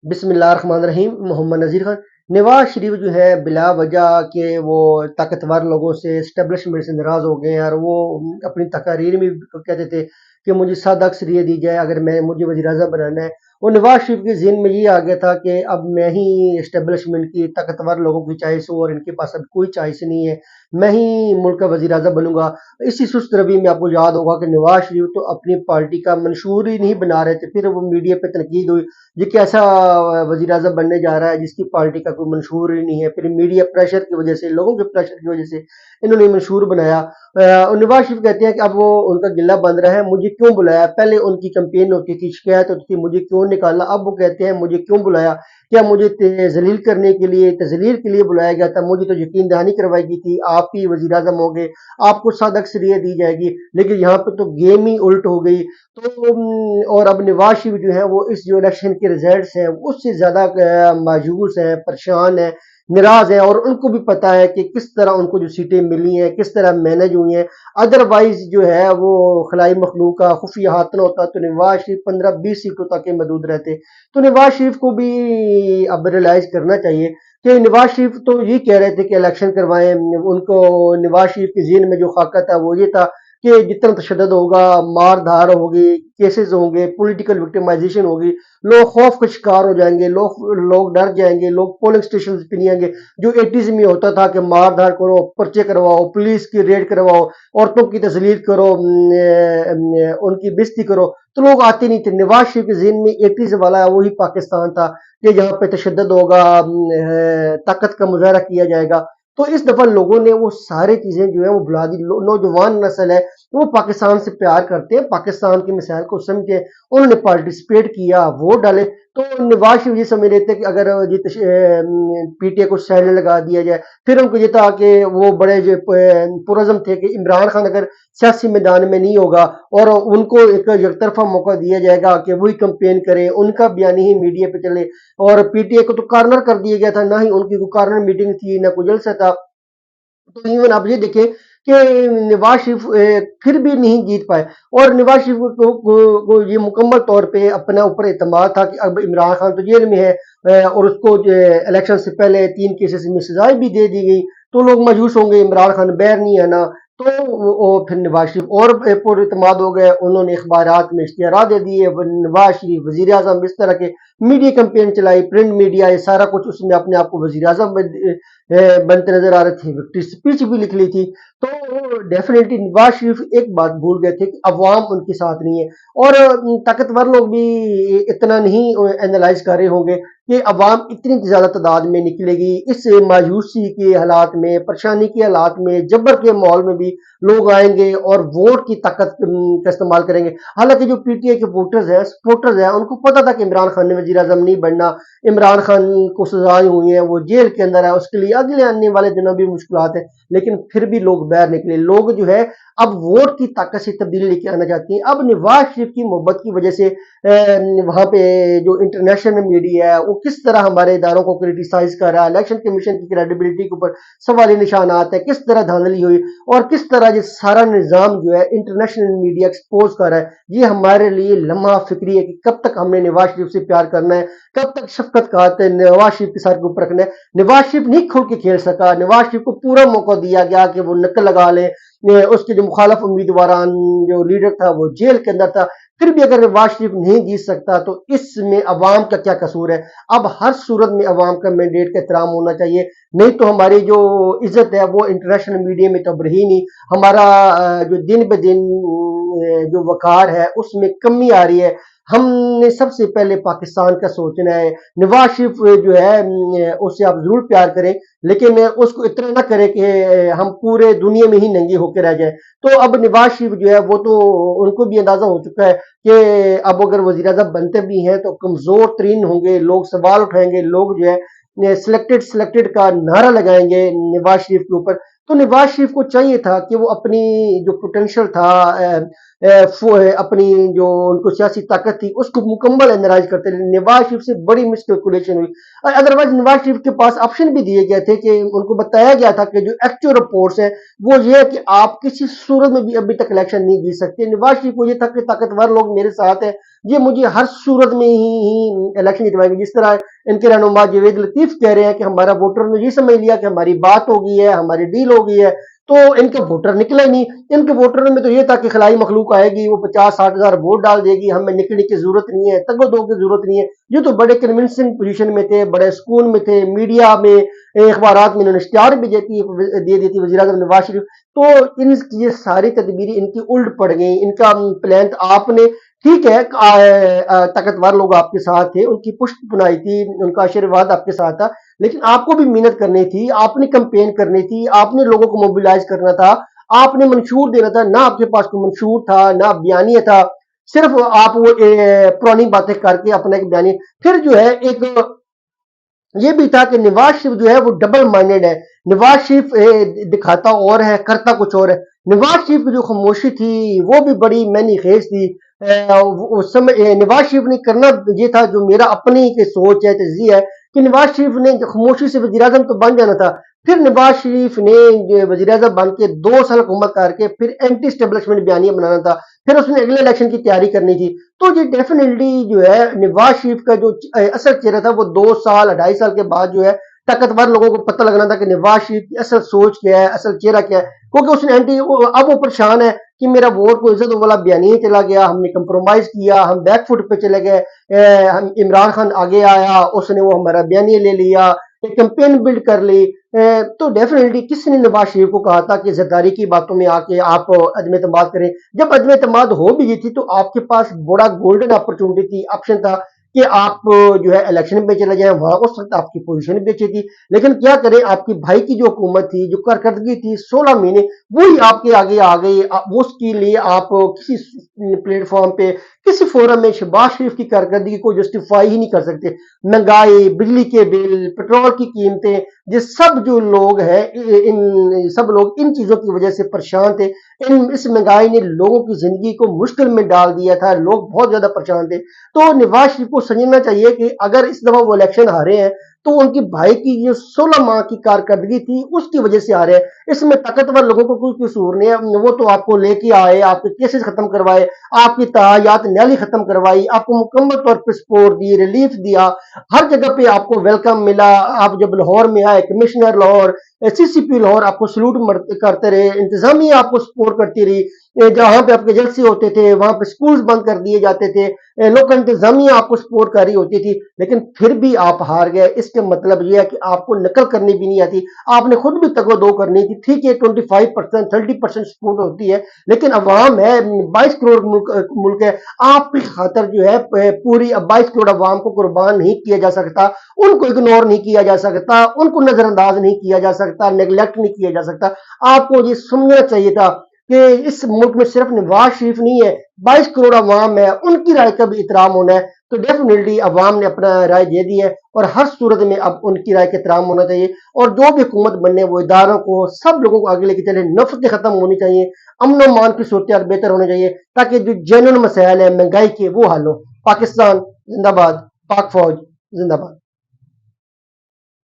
बिस्मिल्लाहिर्रहमानिर्रहीम। मोहम्मद नज़ीर खान। नवाज शरीफ जो है बिला वजह के वो ताकतवर लोगों से इस्टेब्लिशमेंट से नाराज़ हो गए हैं और वो अपनी तकारीर में भी कहते थे कि मुझे सादा अक्सरियत दी जाए अगर मैं मुझे वज़ीर आज़म बनाना है। और नवाज शरीफ के ज़हन में ये आ गया था कि अब मैं ही इस्टेब्लिशमेंट की ताकतवर लोगों की चॉइस हूँ और इनके पास अब कोई चॉइस नहीं है, मैं ही मुल्क का वज़ीर आज़म बनूंगा। इसी सुस्त रवि में आपको याद होगा कि नवाज शरीफ तो अपनी पार्टी का मंशूर ही नहीं बना रहे थे, फिर वो मीडिया पे तनकीद हुई ये कैसा वजीर आजम बनने जा रहा है जिसकी पार्टी का कोई मंशूर ही नहीं है। फिर मीडिया प्रेशर की वजह से, लोगों के प्रेशर की वजह से इन्होंने मंशूर बनाया। और नवाज शरीफ कहते हैं कि अब वो उनका गिला बंद रहा है, मुझे क्यों बुलाया। पहले उनकी कंपेन होती थी, शिकायत होती थी मुझे क्यों निकाला, अब वो कहते हैं मुझे क्यों बुलाया। क्या मुझे जलील करने के लिए, तजलील के लिए बुलाया गया था। मुझे तो यकीन दहानी करवाई गई थी आप ही वजीर आजम हो गए, आपको सादा अक्सरियत दी जाएगी, लेकिन यहाँ पे तो गेम ही उल्ट हो गई। तो और अब नवाज शरीफ जो है वो इस जो इलेक्शन के रिजल्ट्स हैं उससे ज्यादा मायूस हैं, परेशान हैं, नाराज हैं और उनको भी पता है कि किस तरह उनको जो सीटें मिली हैं किस तरह मैनेज हुई हैं। अदरवाइज जो है वो खलाई मखलूक का खुफिया हाथ न होता तो नवाज शरीफ 15-20 सीटों तक के महदूद रहते। तो नवाज शरीफ को भी अब रियलाइज करना चाहिए कि नवाज शरीफ तो ये कह रहे थे कि इलेक्शन करवाएं। उनको नवाज शरीफ के जेहन में जो खाका था वो ये था कि जितना तशद्दुद होगा, मार धार होगी, केसेस होंगे, पॉलिटिकल विक्टिमाइजेशन होगी, लोग खौफ का शिकार हो जाएंगे, लोग डर जाएंगे, लोग पोलिंग स्टेशन पे नहीं आएंगे। जो 80s में होता था कि मार धार करो, पर्चे करवाओ, पुलिस की रेड करवाओ, औरतों की तजलील करो, उनकी बेइज्जती करो, तो लोग आते नहीं थे। नवाज शरीफ के जेहन में 80s वाला वही पाकिस्तान था कि जहाँ पे तशद्दुद होगा, ताकत का मुजाहरा किया जाएगा। तो इस दफा लोगों ने वो सारी चीजें जो है वो भुला दी। नौजवान नस्ल है वो पाकिस्तान से प्यार करते हैं, पाकिस्तान की मिसाइल को समझे, उन्होंने पार्टिसिपेट किया, वोट डाले। तो नवाज शरीफ ये समझ रहे थे कि अगर ये पीटीए को साइड लगा दिया जाए, फिर उनको ये था कि वो बड़े जो पुरज़म थे कि इमरान खान अगर सियासी मैदान में नहीं होगा और उनको एक एकतरफा मौका दिया जाएगा कि वही कंपेन करें, उनका बयान ही मीडिया पे चले। और पीटीए को तो कार्नर कर दिया गया था, ना ही उनकी कोई कार्नर मीटिंग थी, ना कोई जलसा था। तो इवन आप ये देखें कि नवाज शरीफ फिर भी नहीं जीत पाए और नवाज शरीफ को ये मुकम्मल तौर पे अपने ऊपर एतमाद था कि अब इमरान खान तो जेल में है और उसको इलेक्शन से पहले 3 केसेस में सजाएं भी दे दी गई, तो लोग मायूस होंगे, इमरान खान बैर नहीं है ना। तो फिर नवाज शरीफ और पुर एतमाद हो गए, उन्होंने अखबारात में इश्तिहारात दे दिए, नवाज शरीफ वजीर आजम, इस तरह के मीडिया कैंपेन चलाई, प्रिंट मीडिया, ये सारा कुछ उसमें अपने आप को वजीर आजम बनते नजर आ रहे थे, विक्ट्री स्पीच भी लिख ली थी। तो डेफिनेटली नवाज शरीफ एक बात भूल गए थे कि अवाम उनके साथ नहीं है। और ताकतवर लोग भी इतना नहीं एनालाइज कर रहे होंगे कि अवाम इतनी ज्यादा तादाद में निकलेगी इस मायूसी के हालात में, परेशानी के हालात में, जबर के माहौल में भी लोग आएंगे और वोट की ताकत का इस्तेमाल करेंगे। हालांकि जो पीटीआई के वोटर्स हैं, सपोर्टर्स हैं, उनको पता था कि इमरान खान ने वजीर आजम नहीं बनना, इमरान खान को सजाएं हुई हैं, वो जेल के अंदर है, उसके लिए अगले आने वाले दिनों भी मुश्किलात है, लेकिन फिर भी लोग बाहर निकले। लोग जो है अब वोट की ताकत से तब्दीली लेके आना चाहती हैं। अब नवाज शरीफ की मोहब्बत की वजह से वहां पे जो इंटरनेशनल मीडिया है वो किस तरह हमारे इदारों को क्रिटिसाइज कर रहा है, इलेक्शन कमीशन की क्रेडिबिलिटी के ऊपर सवाल निशानात है, किस तरह धांधली हुई और किस तरह ये सारा निजाम जो है इंटरनेशनल मीडिया एक्सपोज कर रहा है। ये हमारे लिए लम्हा फिक्री है कि कब तक हमने नवाज शरीफ से प्यार करना है, कब तक शफकत का नवाज शरीफ के सर के ऊपर रखना है। नवाज शरीफ नहीं खुल के खेल सका, नवाज शरीफ को पूरा मौका दिया गया कि वो नकल लगा ले। उसके जो मुखालफ उम्मीदवार जो लीडर था वो जेल के अंदर था, फिर भी अगर नवाज शरीफ नहीं जीत सकता तो इसमें अवाम का क्या कसूर है। अब हर सूरत में अवाम का मैंडेट का एहतराम होना चाहिए, नहीं तो हमारी जो इज्जत है वो इंटरनेशनल मीडिया में तो रही नहीं। हमारा जो दिन ब दिन जो वकार है उसमें कमी आ रही है। हमने सबसे पहले पाकिस्तान का सोचना है। नवाज शरीफ जो है उससे आप जरूर प्यार करें, लेकिन उसको इतना ना करें कि हम पूरे दुनिया में ही नंगे होकर रह जाए। तो अब नवाज शरीफ जो है वो तो उनको भी अंदाजा हो चुका है कि अब अगर वजीर आजम बनते भी हैं तो कमजोर तरीन होंगे, लोग सवाल उठाएंगे, लोग जो है सिलेक्टेड सिलेक्टेड का नारा लगाएंगे नवाज शरीफ के ऊपर। तो नवाज शरीफ को चाहिए था कि वो अपनी जो पोटेंशियल था, अपनी जो उनको सियासी ताकत थी उसको मुकम्मल एनालाइज करते रहे। नवाज शरीफ से बड़ी मिसकैलकुलेशन हुई। अदरवाइज नवाज शरीफ के पास ऑप्शन भी दिए गए थे कि उनको बताया गया था कि जो एक्चुअल रिपोर्ट्स है वो ये है कि आप किसी सूरत में भी अभी तक इलेक्शन नहीं जीत सकते। नवाज शरीफ को ये था कि ताकतवर लोग मेरे साथ है, ये मुझे हर सूरत में ही इलेक्शन जितवाएंगे। जिस तरह इनके रहनुमा जावेद लतीफ कह रहे हैं कि हमारा वोटर ने ये समझ लिया कि हमारी बात हो गई है, हमारी डील हो गई है, तो इनके वोटर निकले नहीं। इनके वोटर में तो ये था कि खिलाई मखलूक आएगी, वो 50-60 हजार वोट डाल देगी, हमें निकलने की जरूरत नहीं है, तगो दो की जरूरत नहीं है। ये तो बड़े कन्विंसिंग पोजीशन में थे, बड़े सुकून में थे, मीडिया में, अखबारात में इन्होंने इश्तिहार भी दे दी थी वजीर आजम नवाज शरीफ। तो इन ये सारी तदबीरें इनकी उल्ट पड़ गई। इनका प्लान आपने ठीक है, ताकतवर लोग आपके साथ थे, उनकी पुष्ट बुनाई थी, उनका आशीर्वाद आपके साथ था, लेकिन आपको भी मेहनत करनी थी, आपने कंपेन करनी थी, आपने लोगों को मोबिलाइज करना था, आपने मंशूर देना था। ना आपके पास कोई मंशूर था, ना बयानिया था, सिर्फ आप वो पुरानी बातें करके अपना एक बयानी। फिर जो है एक ये भी था कि नवाज शरीफ जो है वो डबल माइंडेड है। नवाज शरीफ दिखाता और है, करता कुछ और है। नवाज शरीफ की जो खामोशी थी वो भी बड़ी मैनी खेज थी। उस समय नवाज शरीफ ने करना ये था, जो मेरा अपनी की सोच है, तजज़िया है, कि नवाज शरीफ ने खामोशी से वजीर आजम तो बन जाना था। फिर नवाज शरीफ ने वजीर आजम बन के 2 साल हुकूमत करके फिर एंटी स्टेब्लिशमेंट बयानिया बनाना था। फिर उसने अगले इलेक्शन की तैयारी करनी थी। तो ये डेफिनेटली जो है नवाज शरीफ का जो असल चेहरा था वो 2 साल 2.5 साल के बाद जो है ताकतवर लोगों को पता लगना था कि नवाज शरीफ की असल सोच क्या है, असल चेहरा क्या है। क्योंकि उसने अब वो परेशान है कि मेरा वोट को इज्जत वाला बयानिया चला गया, हमने कंप्रोमाइज किया, हम बैकफुट पे चले गए, हम इमरान खान आगे आया, उसने वो हमारा बयानिया ले लिया, एक कैंपेन बिल्ड कर ली। तो डेफिनेटली किसी ने नवाज शरीफ को कहा था कि जरदारी की बातों में आके आप अदम एतमाद करें। जब अदम एतमाद हो भी गई थी तो आपके पास बड़ा गोल्डन अपॉर्चुनिटी थी, ऑप्शन था कि आप जो है इलेक्शन में चले जाएं, वहां उस वक्त आपकी पोजीशन भी अच्छी थी। लेकिन क्या करें, आपकी भाई की जो हुकूमत थी, जो कारकर्दगी थी 16 महीने, वही आपके आगे आ गई। वो उसके लिए आप किसी प्लेटफॉर्म पे, किसी फोरम में शहबाज शरीफ की कारकर्दगी को जस्टिफाई ही नहीं कर सकते। महंगाई, बिजली के बिल, पेट्रोल की कीमतें, ये सब जो लोग हैं, इन सब लोग इन चीजों की वजह से परेशान थे। इन इस महंगाई ने लोगों की जिंदगी को मुश्किल में डाल दिया था, लोग बहुत ज्यादा परेशान थे। तो नवाज शरीफ को समझना चाहिए कि अगर इस दफा वो इलेक्शन हारे हैं तो उनकी भाई की जो 16 माह की कारकर्दगी थी उसकी वजह से हारे हैं। इसमें ताकतवर लोगों को कोई कसूर नहीं है। वो तो आपको लेके आए, आपके केसेस खत्म करवाए, आपकी तहायात न्याली खत्म करवाई, आपको मुकम्मल तौर पर सपोर्ट दी, रिलीफ दिया, हर जगह पे आपको वेलकम मिला। आप जब लाहौर में आए, कमिश्नर लाहौर, सीसीपी लाहौर आपको सल्यूट करते रहे, इंतजामिया आपको सपोर्ट करती रही। जहां पे आपके जलसे होते थे वहां पे स्कूल्स बंद कर दिए जाते थे, लोकल इंतजामिया आपको सपोर्ट कर रही होती थी, लेकिन फिर भी आप हार गए। इसका मतलब यह है कि आपको नकल करनी भी नहीं आती, आपने खुद भी तगो-दो करनी थी। ठीक है, 25% 30% सपोर्ट होती है, लेकिन अवाम है, 22 करोड़ मुल्क है, आपकी खातर जो है पूरी 22 करोड़ अवाम को कुर्बान नहीं किया जा सकता, उनको इग्नोर नहीं किया जा सकता, उनको नजरअंदाज नहीं किया जा सकता, नेग्लेक्ट नहीं किया जा सकता। आपको ये समझना चाहिए था कि इस मुल्क में सिर्फ नवाज शरीफ नहीं है, 22 करोड़ अवाम है, उनकी राय का भी एहतराम होना है। तो डेफिनेटली अवाम ने अपना राय दे दी है और हर सूरत में अब उनकी राय का एहतराम होना चाहिए। और जो भी हुकूमत बनने, वो इदारों को, सब लोगों को आगे लेके चले, नफरतें खत्म होनी चाहिए, अमन मान की सूरत बेहतर होनी चाहिए, ताकि जो जेन्युइन मसाइल है महंगाई के वो हल हो। पाकिस्तान जिंदाबाद, पाक फौज जिंदाबाद।